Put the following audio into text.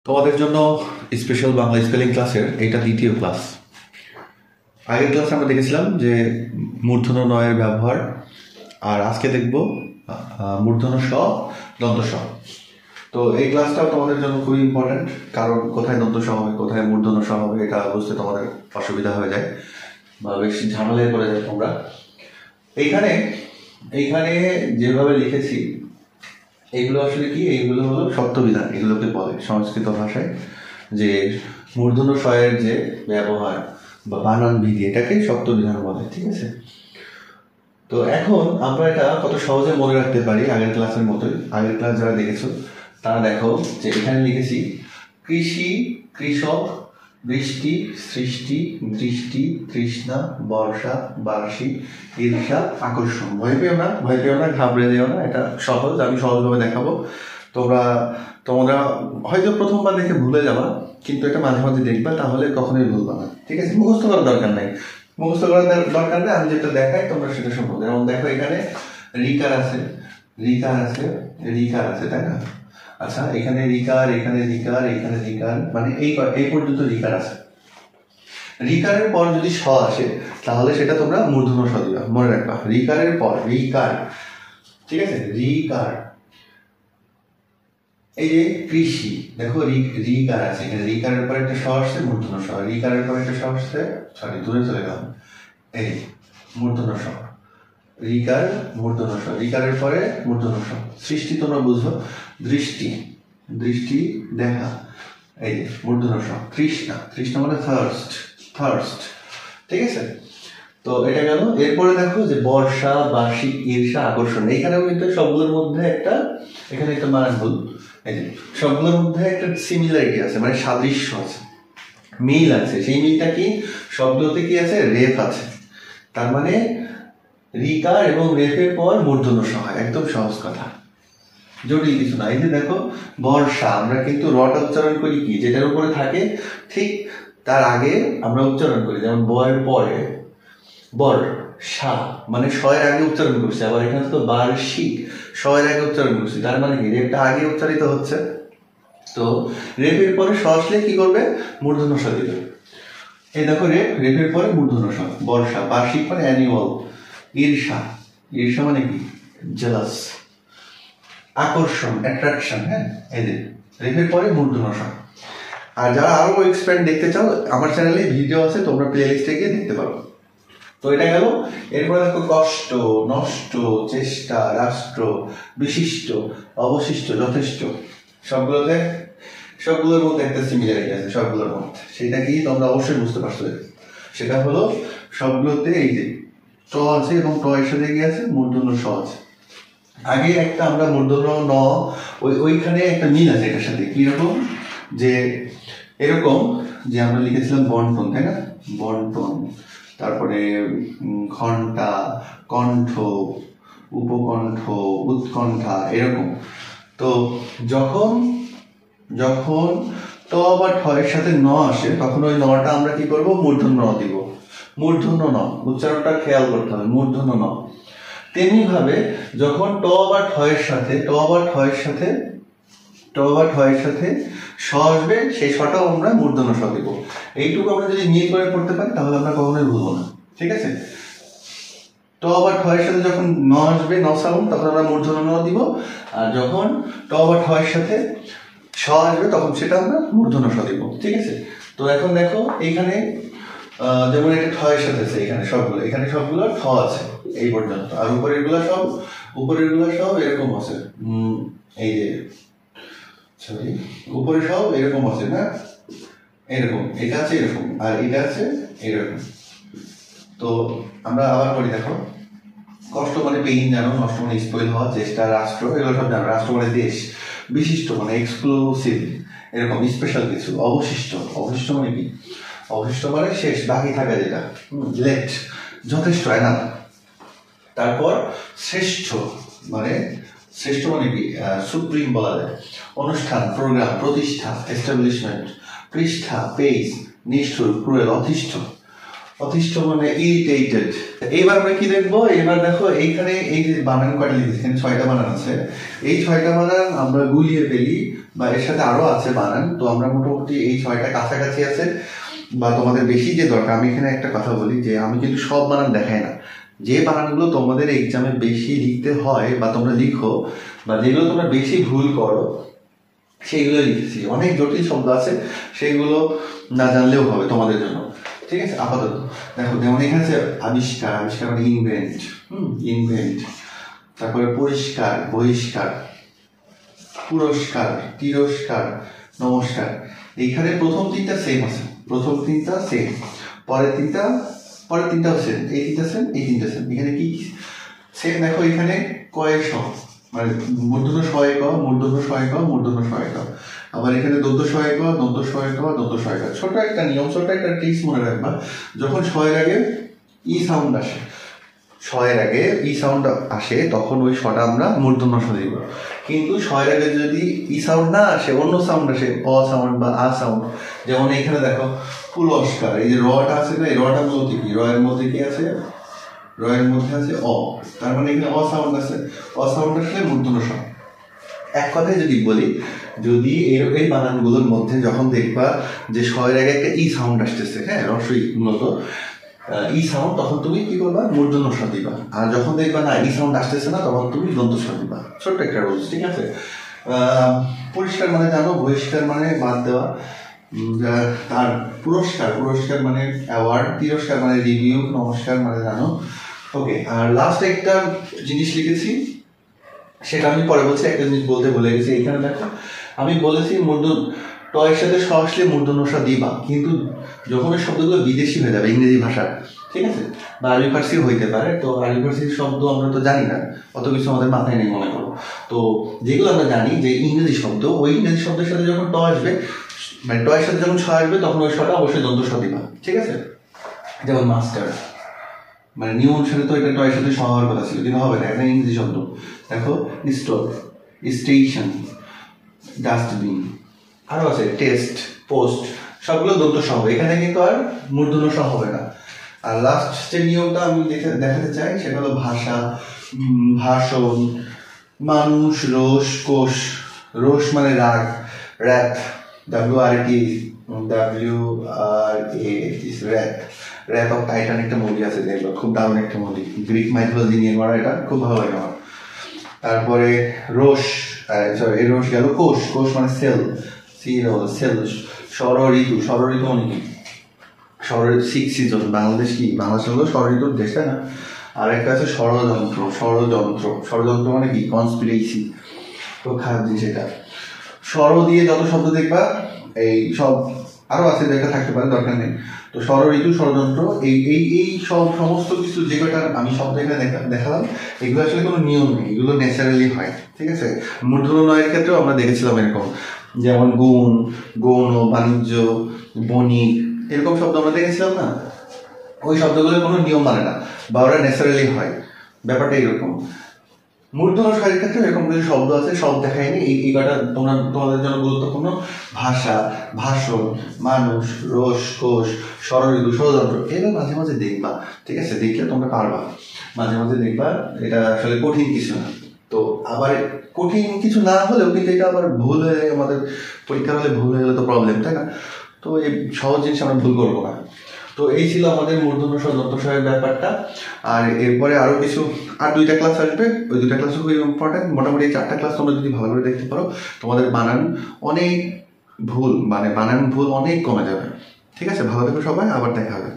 তোমাদের জন্য special Bangla spelling ক্লাসের এটা দ্বিতীয় ক্লাস। আগের ক্লাসে আমরা দেখেছিলাম যে মূর্ধন্য নয়ের ব্যবহার, আর আজকে দেখব মূর্ধন্য স দন্ত স। তো এই ক্লাসটাও তোমাদের জন্য খুবই ইম্পর্ট্যান্ট, কারণ কোথায় দন্ত স হবে কোথায় মূর্ধন্য স হবে এটা বুঝতে তোমাদের অসুবিধা হয়ে যায় বা বেশি ঝামেলায় পড়ে যায় তোমরা। এইখানে যেভাবে লিখেছি এইগুলো আসলে কি, এইগুলো হলো শব্দবিধান, এগুলোকে বলে সংস্কৃত ভাষায় যে মূর্ধন্য ষয়ের যে ব্যবহার বা বানান বিধি, এটাকে শব্দবিধান বলে। ঠিক আছে, তো এখন আমরা এটা কত সহজে মনে রাখতে পারি আগের ক্লাসের মতোই। আগের ক্লাস যারা দেখেছো তারা দেখো যে এখানে লিখেছি কৃষি, কৃষক, বৃষ্টি, সৃষ্টি, দৃষ্টি, তৃষ্ণা, বর্ষা, বার্ষিক, ঈর্ষা, আকর্ষণ। ভয় পেও না, ঘাবড়ে যেও না, এটা সহজ, আমি সহজভাবে দেখাবো। তোমরা হয়তো প্রথমবার দেখে ভুলে যাবা, কিন্তু এটা মাঝে মাঝে দেখবা, তাহলে কখনোই ভুলবা না। ঠিক আছে, মুখস্থ করার দরকার নেই, আমি যেটা দেখাই তোমরা সেটা শুনবো। যেমন দেখো এখানে রিকার আছে, তাই না? আচ্ছা, এখানে রিকার, এখানে রিকার, মানে এই পর্যন্ত রিকার আছে। রিকারের পর যদি স আসে তাহলে সেটা তোমরা মূর্ধন্য স দিবা, মনে রাখবা। রিকারের পর রিকার, ঠিক আছে, রিকার। এই যে কৃষি, দেখো রিকার আছে এখানে, রিকারের পর একটা স আসছে, মূর্ধন্য স। রিকারের পর একটা স আসছে, সরি দূরে চলে গেলাম, এই মূর্ধন্য স। রিকার, মূর্ধন্য স, রিকারের পরে মূর্ধন্য স। সৃষ্টি তোমরা বুঝো, দৃষ্টি, দেখা, এই যে মূর্ধন্য স। তৃষ্ণা মানে থার্স্ট, ঠিক আছে। তো এটা গেল। এরপরে দেখো যে বর্ষা, বার্ষিক, ঈর্ষা, আকর্ষণ। এইখানেও কিন্তু সবগুলোর মধ্যে এখানে একটা বানান ভুল। এই যে সবগুলোর মধ্যে একটা সিমিলারিটি আছে, মানে সাদৃশ্য আছে, মিল আছে। সেই মিলটা কি, শব্দতে কি আছে, রেফ আছে। তার মানে রিকার এবং রেফের পর মূর্ধন্য স হয়, একদম সহজ কথা, জটিল কিছু না। এই যে দেখো বর্ষা, আমরা কিন্তু রটা উচ্চারণ করি কি, যেটার উপরে থাকে ঠিক তার আগে আমরা উচ্চারণ করি, যেমন বয়ের পরে বর্ষা, মানে শয়ের আগে উচ্চারণ করছি। আবার এখানে তো বার্ষিক, শয়ের আগে উচ্চারণ করছি, তার মানে কি রেফটা আগে উচ্চারিত হচ্ছে। তো রেফের পরে স আসলে কি করবে, মূর্ধন্য স দিবে। এই দেখো রেফের পরে মূর্ধন্য স। বর্ষা, বার্ষিক মানে অ্যানুয়াল। ঈর্ষা মানে কি, জেলাস। আকর্ষণ, অ্যাট্রাকশন। হ্যাঁ, এই যে রেফের পরে মূর্ধন্য স। আর যারা আরো এক্সপ্যান্ড দেখতে চাও, আমার চ্যানেলে ভিডিও আছে, তোমরা প্লে লিস্টে গিয়ে দেখতে পারো। তো এটা গেল। এরপরে দেখো কষ্ট, নষ্ট, চেষ্টা, রাষ্ট্র, বিশিষ্ট, অবশিষ্ট, যথেষ্ট। সবগুলোর মধ্যে একটা সিমিলারিটি আছে, সবগুলোর মধ্যে। সেটা কি তোমরা অবশ্যই বুঝতে পারছো। সেটা হলো সবগুলোতে এই যে ট আছে এবং ট এর সাথে কি আছে, মূর্ধন্য স আছে। আগে একটা আমরা মূর্ধন্য ন, ওইখানে একটা মিল আছে এটার সাথে। কিরকম, যে এরকম যে আমরা লিখেছিলাম বন্টন, তাই না, বন্টন। তারপরে ঘন্টা, কণ্ঠ, উপকণ্ঠ, উৎকণ্ঠা, এরকম। তো যখন ট বা ঠ এর সাথে ন আসে, তখন ওই নটা আমরা কি করব, মূর্ধন্য ন দিব। মূর্ধন্য ন, উচ্চারণটা খেয়াল করতে হবে, মূর্ধন্য ন। তেমনি ভাবে যখন ট বা ঠ এর সাথে স আসবে, সেই সটাও আমরা মূর্ধন্য স দিব। এইটুকু আমরা যদি মিল করে পড়তে পারি তাহলে আমরা কখনোই ভুলবো না। ঠিক আছে, ট বা ঠ এর সাথে যখন ন আসবে, ন সাউন্ড, তখন আমরা মূর্ধন্য ন দিব। আর যখন ট বা ঠ এর সাথে স আসবে, তখন সেটা আমরা মূর্ধন্য স দিব। ঠিক আছে, তো এখন দেখো এইখানে যেমন এটা ঠ এর সাথে আছে, এখানে সবগুলো ঠ আছে এই পর্যন্ত। আর উপরের গুলা সব এরকম আছে, এই যে সরি, উপরে সব এরকম আছে না, এরকম, এটা আছে এরকম, আর এটা আছে এরকম। তো আমরা আবার করি, দেখো কষ্ট মানে পেইন জানো, নষ্ট মানে স্পয়েল হওয়া, চেষ্টা, রাষ্ট্র, এগুলো সব জানো। রাষ্ট্র মানে দেশ, বিশিষ্ট মানে এক্সক্লুসিভ, এরকম স্পেশাল কিছু। অবশিষ্ট মানে কি, অবশিষ্ট মানে শেষ, বাকি থাকা যেটা, লেট, যথেষ্ট, এনাফ। তারপর শ্রেষ্ঠ মানে কি, সুপ্রিম বলা যায়। অনুষ্ঠান, প্রোগ্রাম, প্রতিষ্ঠা, এস্টাবলিশমেন্ট। পৃষ্ঠা, পেজ, নিষ্ঠুর, ক্রুয়েল, অতিষ্ঠ। অতিষ্ঠ মানে ইরিটেটেড। এইবার আমরা কি দেখবো, এবার দেখো এইখানে এই যে বানান কয়টা লিখেছি, এখানে 6টা বানান আছে। এই 6টা বানান আমরা গুলিয়ে ফেলি বা এর সাথে আরো আছে বানান, তো আমরা মোটামুটি এই 6টা কাছাকাছি আছে বা তোমাদের বেশি যে দরকার। আমি এখানে একটা কথা বলি যে আমি কিন্তু সব বানান দেখাই না, যে বানানগুলো তোমাদের এক্সামে বেশি লিখতে হয় বা তোমরা লিখো বা যেগুলো তোমরা বেশি ভুল করো সেইগুলো লিখেছি। অনেক জটিল শব্দ আছে, সেগুলো না জানলেও হবে তোমাদের জন্য, ঠিক আছে। আপাতত দেখো, যেমন এখানে আছে আবিষ্কার, আবিষ্কার মানে ইনভেন্ট, ইনভেন্ট। তারপরে পরিষ্কার, বহিষ্কার, পুরস্কার, তিরস্কার, নমস্কার। এইখানে প্রথম 3টা সেম আছে, প্রথম 3টা সেম, পরের 3টাও সেম, এই 3টা সেম, এই 3টা সেম। এখানে কি সেম দেখো, এখানে কয়ে স মানে মূর্ধন্য শয়ে ক, মূর্ধন্য শয়ে ক, মূর্ধন্য শয়ে ক। আবার এখানে দন্ত শয়ে ক, দন্ত শয়ে ক, দন্ত শয়ে ক। ছোট একটা নিয়ম, ছোট একটা ট্রিক্স মনে রাখবা, যখন শয়ের আগে ই সাউন্ড আসে, শয়ের আগে ই সাউন্ড আসে, তখন ওই শটা আমরা মূর্ধন্য স দিব। কিন্তু শয়ের আগে যদি ই সাউন্ড না আসে, অন্য সাউন্ড আসে, অ সাউন্ড বা আ সাউন্ড, যেমন এখানে দেখো পুরস্কার, এই যে রটা আছে না, এই রটা মধ্যে কি, রয়ের মধ্যে কি আছে, রয়ের মধ্যে আছে অ, তার মানে এখানে অ সাউন্ড আছে, অ সাউন্ড আসলে মূর্ধন্য স। এক কথায় যদি বলি, যদি এই বানানগুলোর মধ্যে যখন দেখবা যে শয়ের আগে একটা ই সাউন্ড আসতেছে, হ্যাঁ রসই মূলত ই সাউন্ড, তখন তুমি কি করবা, মূর্ধন্য স দিবা। আর যখন দেখবা না ই সাউন্ড আসতেছে না, তখন তুমি দন্ত স দিবা। ছোট্ট একটা রুলস, ঠিক আছে। পরিষ্কার মানে জানো, বহিষ্কার মানে বাদ দেওয়া, তার পুরস্কার, পুরস্কার মানে অ্যাওয়ার্ড, তিরস্কার মানে রিভিউ, নমস্কার মানে জানো। ওকে, আর লাস্ট একটা জিনিস লিখেছি, সেটা আমি পরে বলছি। একটা জিনিস বলতে ভুলে গেছি, এখানে দেখো আমি বলেছি টয়ের সাথে স আসলে মূর্ধন্য স দিবা, কিন্তু যখন ওই শব্দগুলো বিদেশি হয়ে যাবে, ইংরেজি ভাষার, ঠিক আছে, বা আরবি ফার্সিও হইতে পারে, তো আরবি ফার্সির শব্দ আমরা তো জানি না, অত কিছু আমাদের মাথায় নেই মনে করো। তো যেগুলো আমরা জানি যে ইংরেজি শব্দ, ওই ইংরেজি শব্দের সাথে যখন ট আসবে, মানে টয়ের সাথে যখন স আসবে, তখন ওই সটা অবশ্যই দন্ত স দিবা, ঠিক আছে। যেমন মাস্টার, মানে নিয়ম অনুসারে তো এটা টয়ের সাথে স হওয়ার কথা ছিল, কিন্তু হবে না, এটা ইংরেজি শব্দ। দেখো স্টোর, স্টেশন, ডাস্টবিন, আরো আছে টেস্ট, পোস্ট, সবগুলো দন্ত স হবে, এখানে কিন্তু আর মূর্ধন্য স হবে না। আর লাস্ট যে নিয়মটা আমি দেখাতে চাই, সেটা হলো ভাষা, ভাষণ, মানুষ, রোষ, কোষ। রোষ মানে রাগ, wreath, WRAT, wreath of Titan একটা মুভি আছে, দেখলো খুব দারুণ একটা মুভি, গ্রিক মাইথোলজি নিয়ে করা, এটা খুব ভালো লাগে আমার। তারপরে রোষ, সরি এই রোষ গেল। কোষ, কোষ মানে সেল, সেল। ষড় ঋতু, ষড় ঋতু মানে কি, ষড় ঋতু 6 সিজন। বাংলাদেশ কি, বাংলাদেশ হলো ষড় ঋতুর দেশ, তাই না। আর একটা আছে ষড়যন্ত্র, ষড়যন্ত্র, ষড়যন্ত্র মানে কি, কনস্পিরেসি, তো খারাপ জিনিস এটা। ষড় দিয়ে যত শব্দ দেখবা, এই সব আরো আছে, যেটা থাকতে পারে, দরকার নেই। তো ষড় ঋতু, ষড়যন্ত্র, এই সব সমস্ত কিছু যে কটা আমি শব্দ এখানে দেখালাম, এগুলো আসলে কোনো নিয়ম নেই, এগুলো ন্যাচারালি হয়, ঠিক আছে। মূর্ধন্য নয়ের ক্ষেত্রেও আমরা দেখেছিলাম এরকম, যেমন গুণ, গৌণ, বাণিজ্য, বণিক, এরকম শব্দ আমরা দেখেছিলাম না। ওই শব্দগুলো কোনো নিয়ম মানে না, বা ওরা ন্যাচারালি হয়, ব্যাপারটা এরকম। মূর্ধন্য ষয়ের ক্ষেত্রে এরকম কিছু শব্দ আছে, সব দেখায়নি, এই কটা তোমাদের জন্য গুরুত্বপূর্ণ। ভাষা, ভাষণ, মানুষ, রোষ, কোষ, ষড় ঋতু, ষড়যন্ত্র, এগুলো মাঝে মাঝে দেখবা, ঠিক আছে, দেখলে তোমরা পারবা, মাঝে মাঝে দেখবা। এটা আসলে কঠিন কিছু না। তো আবার কঠিন কিছু না হলেও কিন্তু এটা আবার ভুল হয়ে, আমাদের পরীক্ষা হলে ভুল হয়ে গেলে তো প্রবলেম, তাই না। তো এই সহজ জিনিস আমরা ভুল করবো না। তো এই ছিল আমাদের মূর্ধন্য ষ, দন্ত ষয়ের ব্যাপারটা। আর এরপরে আরো কিছু, আর 2টা ক্লাস আসবে, ওই 2টা ক্লাস খুবই ইম্পর্টেন্ট। মোটামুটি 4টা ক্লাস তোমরা যদি ভালো করে দেখতে পারো, তোমাদের বানান অনেক ভুল, মানে বানান ভুল অনেক কমে যাবে, ঠিক আছে। ভালো থেকো সবাই, আবার দেখা হবে।